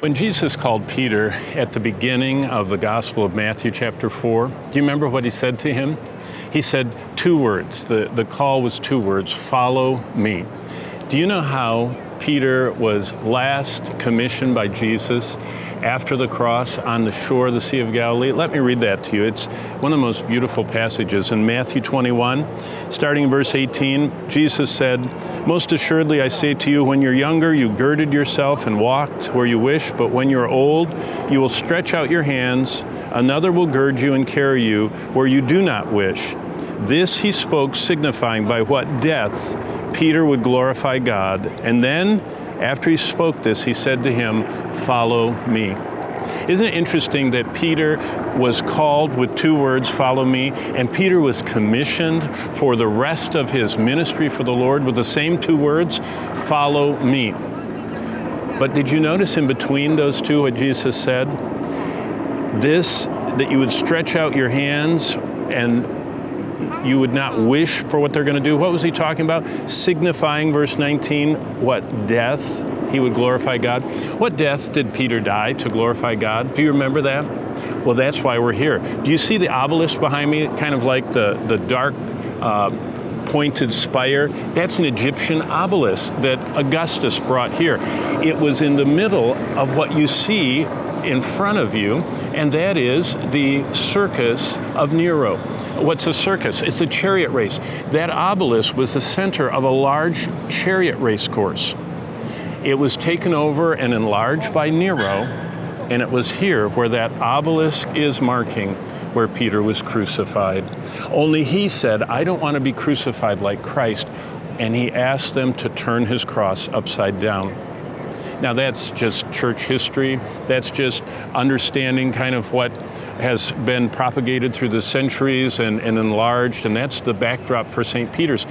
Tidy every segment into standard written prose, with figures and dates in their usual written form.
When Jesus called Peter at the beginning of the Gospel of Matthew chapter 4, do you remember what he said to him? He said two words. The call was two words: follow me. Do you know how Peter was last commissioned by Jesus after the cross on the shore of the Sea of Galilee? Let me read that to you. It's one of the most beautiful passages in Matthew 21. Starting in verse 18, Jesus said, "Most assuredly I say to you, when you're younger, you girded yourself and walked where you wish, but when you're old, you will stretch out your hands, another will gird you and carry you where you do not wish." This he spoke, signifying by what death Peter would glorify God. And then, after he spoke this, he said to him, "Follow me." Isn't it interesting that Peter was called with two words, "Follow me," and Peter was commissioned for the rest of his ministry for the Lord with the same two words, "Follow me." But did you notice in between those two what Jesus said? This, that you would stretch out your hands and you would not wish for what they're going to do. What was he talking about? Signifying, verse 19, what death he would glorify God. What death did Peter die to glorify God? Do you remember that? Well, that's why we're here. Do you see the obelisk behind me? Kind of like the dark pointed spire. That's an Egyptian obelisk that Augustus brought here. It was in the middle of what you see in front of you, and that is the Circus of Nero. What's a circus? It's a chariot race. That obelisk was the center of a large chariot race course. It was taken over and enlarged by Nero, and it was here where that obelisk is marking where Peter was crucified. Only he said, "I don't want to be crucified like Christ," and he asked them to turn his cross upside down. Now that's just church history. That's just understanding kind of what has been propagated through the centuries and enlarged, and that's the backdrop for St. Peter's.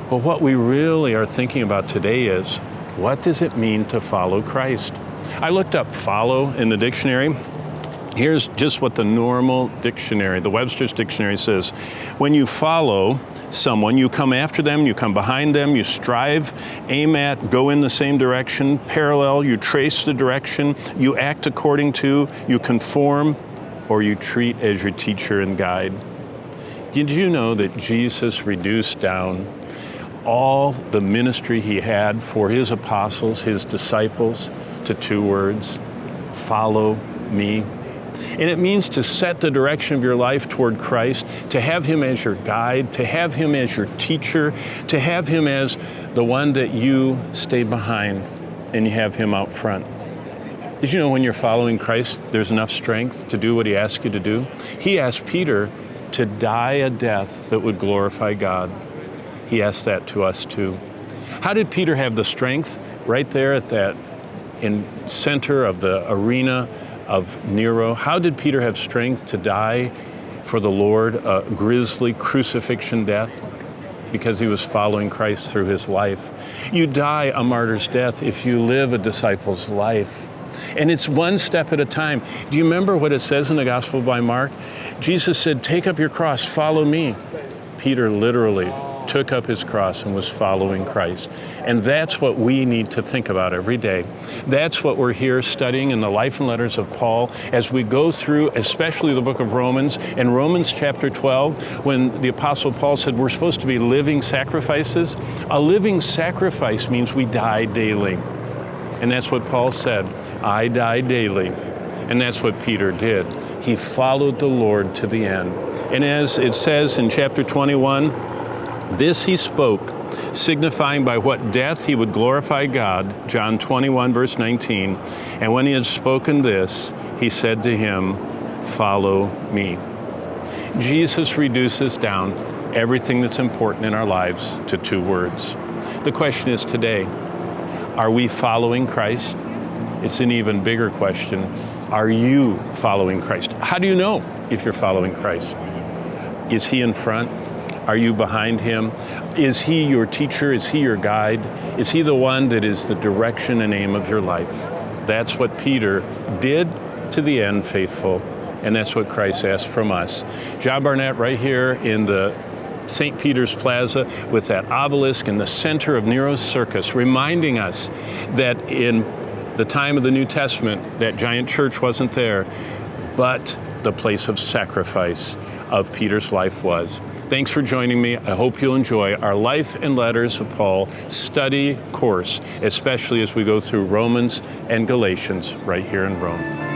But what we really are thinking about today is, what does it mean to follow Christ? I looked up follow in the dictionary. Here's just what the normal dictionary, the Webster's dictionary says. When you follow someone, you come after them, you come behind them, you strive, aim at, go in the same direction, parallel, you trace the direction, you act according to, you conform, or you treat as your teacher and guide. Did you know that Jesus reduced down all the ministry he had for his apostles, his disciples, to two words: follow me? And it means to set the direction of your life toward Christ, to have him as your guide, to have him as your teacher, to have him as the one that you stay behind and you have him out front. Did you know when you're following Christ, there's enough strength to do what he asks you to do? He asked Peter to die a death that would glorify God. He asked that to us too. How did Peter have the strength? Right there at that in center of the arena of Nero. How did Peter have strength to die for the Lord, a grisly crucifixion death? Because he was following Christ through his life. You die a martyr's death if you live a disciple's life. And it's one step at a time. Do you remember what it says in the Gospel by Mark? Jesus said, "Take up your cross, follow me." Peter literally took up his cross and was following Christ. And that's what we need to think about every day. That's what we're here studying in the life and letters of Paul as we go through, especially the book of Romans. In Romans chapter 12, when the Apostle Paul said we're supposed to be living sacrifices, a living sacrifice means we die daily. And that's what Paul said, "I die daily." And that's what Peter did. He followed the Lord to the end. And as it says in chapter 21, this he spoke, signifying by what death he would glorify God, John 21, verse 19. And when he had spoken this, he said to him, "Follow me." Jesus reduces down everything that's important in our lives to two words. The question is today, are we following Christ? It's an even bigger question. Are you following Christ? How do you know if you're following Christ? Is he in front? Are you behind him? Is he your teacher? Is he your guide? Is he the one that is the direction and aim of your life? That's what Peter did to the end, faithful. And that's what Christ asked from us. John Barnett right here in the St. Peter's Plaza with that obelisk in the center of Nero's Circus, reminding us that in the time of the New Testament, that giant church wasn't there, but the place of sacrifice of Peter's life was. Thanks for joining me. I hope you'll enjoy our Life and Letters of Paul study course, especially as we go through Romans and Galatians right here in Rome.